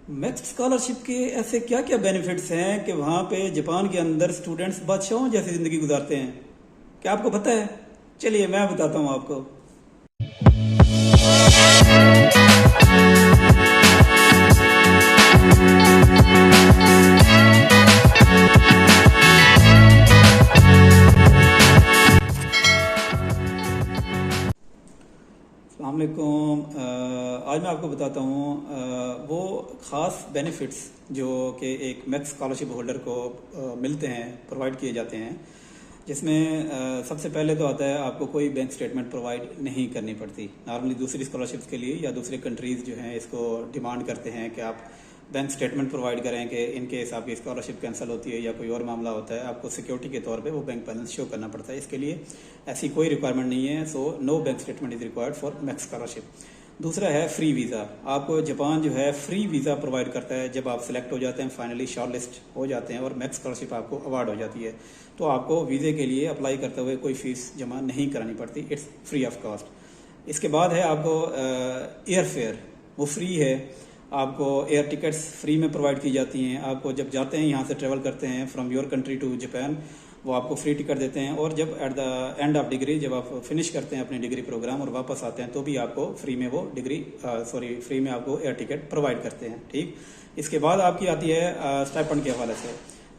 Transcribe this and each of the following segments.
Max scholarship के ऐसे क्या क्या बेनिफिट्स हैं कि वहाँ पे जापान के अंदर स्टूडेंट्स बादशाहों जैसी ज़िंदगी गुजारते हैं? क्या आपको पता है? चलिए मैं बताता हूँ आपको। अस्सलाम वालेकुम। आज मैं आपको बताता हूँ वो ख़ास बेनिफिट्स जो कि एक मैक्स स्कॉलरशिप होल्डर को मिलते हैं, प्रोवाइड किए जाते हैं, जिसमें सबसे पहले तो आता है आपको कोई बैंक स्टेटमेंट प्रोवाइड नहीं करनी पड़ती। नॉर्मली दूसरी स्कॉलरशिप्स के लिए या दूसरे कंट्रीज़ जो हैं इसको डिमांड करते हैं कि आप बैंक स्टेटमेंट प्रोवाइड करें कि इन केस आपकी स्कॉलरशिप कैंसिल होती है या कोई और मामला होता है, आपको सिक्योरिटी के तौर पे वो बैंक बैलेंस शो करना पड़ता है। इसके लिए ऐसी कोई रिक्वायरमेंट नहीं है, so no bank statement is required for max scholarship. दूसरा है फ्री वीज़ा। आपको जापान जो है फ्री वीज़ा प्रोवाइड करता है जब आप सेलेक्ट हो जाते हैं, फाइनली शॉर्ट लिस्ट हो जाते हैं और मैक्स स्कॉलरशिप आपको अवार्ड हो जाती है, तो आपको वीज़े के लिए अप्लाई करते हुए कोई फीस जमा नहीं करानी पड़ती, इट्स फ्री ऑफ कॉस्ट। इसके बाद है आपको एयर फेयर, वो फ्री है। आपको एयर टिकट्स फ्री में प्रोवाइड की जाती हैं। आपको जब जाते हैं, यहाँ से ट्रेवल करते हैं from your country to Japan, वो आपको फ्री टिकट देते हैं। और जब at the end of degree, जब आप फिनिश करते हैं अपनी डिग्री प्रोग्राम और वापस आते हैं, तो भी आपको फ्री में वो फ्री में आपको एयर टिकट प्रोवाइड करते हैं। ठीक, इसके बाद आपकी आती है स्टाइपेंड के हवाले से।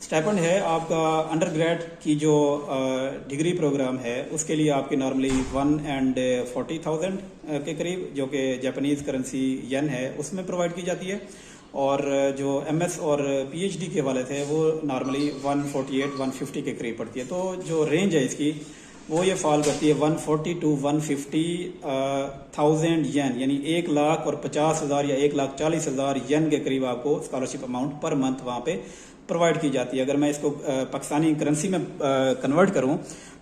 स्टाइपेंड है आपका अंडर ग्रेड की जो डिग्री प्रोग्राम है, उसके लिए आपकी नॉर्मली 1,40,000 के करीब, जो कि जापानीज़ करेंसी येन है, उसमें प्रोवाइड की जाती है। और जो एमएस और पीएचडी के वाले थे वो नॉर्मली 148-150 के करीब पड़ती है। तो जो रेंज है इसकी वो ये फॉल करती है 140 to 150,000 येन, यानी 1,50,000 या 1,40,000 येन के करीब आपको स्कॉलरशिप अमाउंट पर मंथ वहाँ पे प्रोवाइड की जाती है। अगर मैं इसको पाकिस्तानी करेंसी में कन्वर्ट करूँ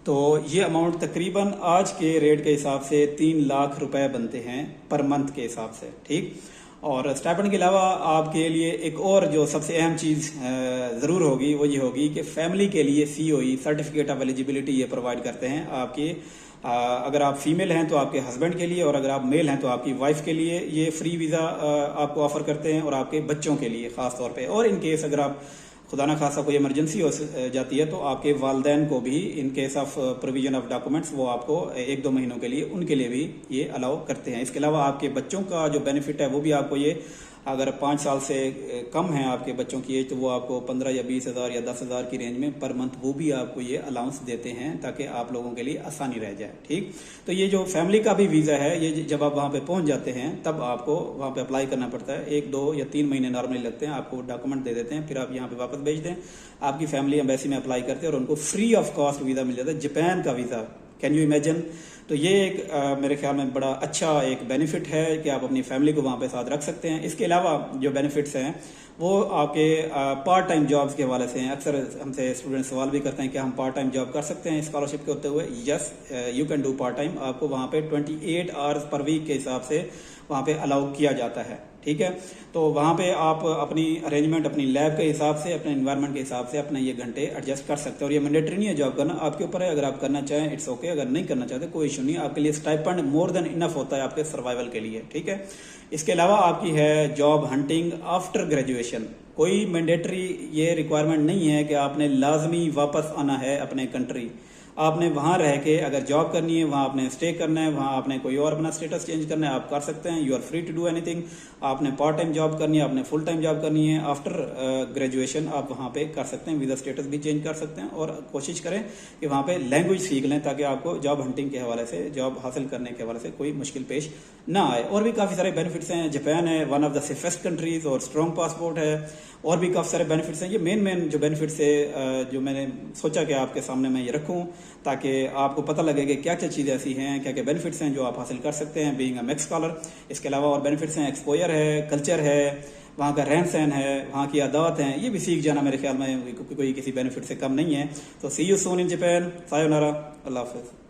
तो ये अमाउंट तकरीबन आज के रेट के हिसाब से 3 लाख रुपए बनते हैं पर मंथ के हिसाब से। ठीक, और स्टाइपेंड के अलावा आपके लिए एक और जो सबसे अहम चीज़ ज़रूर होगी वो ये होगी कि फैमिली के लिए सीओई सर्टिफिकेट ऑफ एलिजिबिलिटी ये प्रोवाइड करते हैं आपके। अगर आप फीमेल हैं तो आपके हस्बैंड के लिए, और अगर आप मेल हैं तो आपकी वाइफ के लिए ये फ्री वीज़ा आपको ऑफर करते हैं, और आपके बच्चों के लिए ख़ास तौर पे। और इन केस अगर आप खुदा ना खासा कोई इमरजेंसी हो जाती है तो आपके वालदैन को भी in case of provision of documents वो आपको 1-2 महीनों के लिए उनके लिए भी ये अलाउ करते हैं। इसके अलावा आपके बच्चों का जो बेनिफिट है वो भी आपको ये, अगर 5 साल से कम है आपके बच्चों की एज, तो वो आपको 15 या 20 हज़ार या 10 हज़ार की रेंज में पर मंथ वो भी आपको ये अलाउंस देते हैं, ताकि आप लोगों के लिए आसानी रह जाए। ठीक, तो ये जो फैमिली का भी वीज़ा है, ये जब आप वहाँ पे पहुँच जाते हैं तब आपको वहाँ पे अप्लाई करना पड़ता है। 1-2 या 3 महीने नॉर्मली लगते हैं, आपको डॉक्यूमेंट दे देते हैं, फिर आप यहाँ पे वापस भेज दें, आपकी फैमिली एम्बेसी में अप्लाई करते हैं और उनको फ्री ऑफ कॉस्ट वीज़ा मिल जाता है, जापान का वीज़ा। Can you imagine? तो ये एक मेरे ख्याल में बड़ा अच्छा एक बेनिफिट है कि आप अपनी फैमिली को वहाँ पे साथ रख सकते हैं। इसके अलावा जो बेनिफिट्स हैं वो आपके पार्ट टाइम जॉब्स के हवाले से हैं। अक्सर हमसे स्टूडेंट सवाल भी करते हैं कि हम पार्ट टाइम जॉब कर सकते हैं स्कॉलरशिप के होते हुए। Yes, you can do part time. आपको वहाँ पे 28 आवर्स पर वीक के हिसाब से वहाँ पे अलाउ किया जाता है। ठीक है, तो वहाँ पे आप अपनी अरेंजमेंट, अपनी लैब के हिसाब से, अपने इन्वायरमेंट के हिसाब से अपने ये घंटे एडजस्ट कर सकते हैं। और ये मैंडेटरी नहीं है जॉब करना, आपके ऊपर है। अगर आप करना चाहें इट्स ओके, अगर नहीं करना चाहते कोई इशू नहीं। आपके लिए स्टाइपेंड मोर देन इनफ होता है आपके सर्वाइवल के लिए। ठीक है, इसके अलावा आपकी है जॉब हंटिंग आफ्टर ग्रेजुएशन। कोई मैंडेटरी ये रिक्वायरमेंट नहीं है कि आपने लाजमी वापस आना है अपने कंट्री। आपने वहाँ रह के अगर जॉब करनी है, वहाँ आपने स्टे करना है, वहाँ आपने कोई और अपना स्टेटस चेंज करना है, आप कर सकते हैं। You are free to do anything. आपने पार्ट टाइम जॉब करनी है, आपने फुल टाइम जॉब करनी है, आफ्टर ग्रेजुएशन आप वहाँ पे कर सकते हैं। वीज़ा स्टेटस भी चेंज कर सकते हैं। और कोशिश करें कि वहाँ पे लैंग्वेज सीख लें, ताकि आपको जॉब हंटिंग के हवाले से, जॉब हासिल करने के हवाले से कोई मुश्किल पेश ना आए। और भी काफ़ी सारे बेनिफिट्स हैं। जापान है one of the safest countries और स्ट्रॉन्ग पासपोर्ट है, और भी काफ़ी सारे बेनिफिट्स हैं। ये मेन जो बेनिफिट्स है जो मैंने सोचा कि आपके सामने मैं ये रखूँ, ताकि आपको पता लगे कि क्या क्या चीज़ें ऐसी हैं, क्या क्या बेनिफिट्स हैं जो आप हासिल कर सकते हैं बीइंग अ मैक्स स्कॉलर। इसके अलावा और बेनिफिट्स हैं, एक्सपोजर है, कल्चर है, वहाँ का रहन सहन है, वहाँ की आदत हैं, ये भी सीख जाना मेरे ख्याल में कोई किसी बेनिफिट से कम नहीं है। तो see you soon in Japan. सायोनारा, अल्लाह हाफिज़।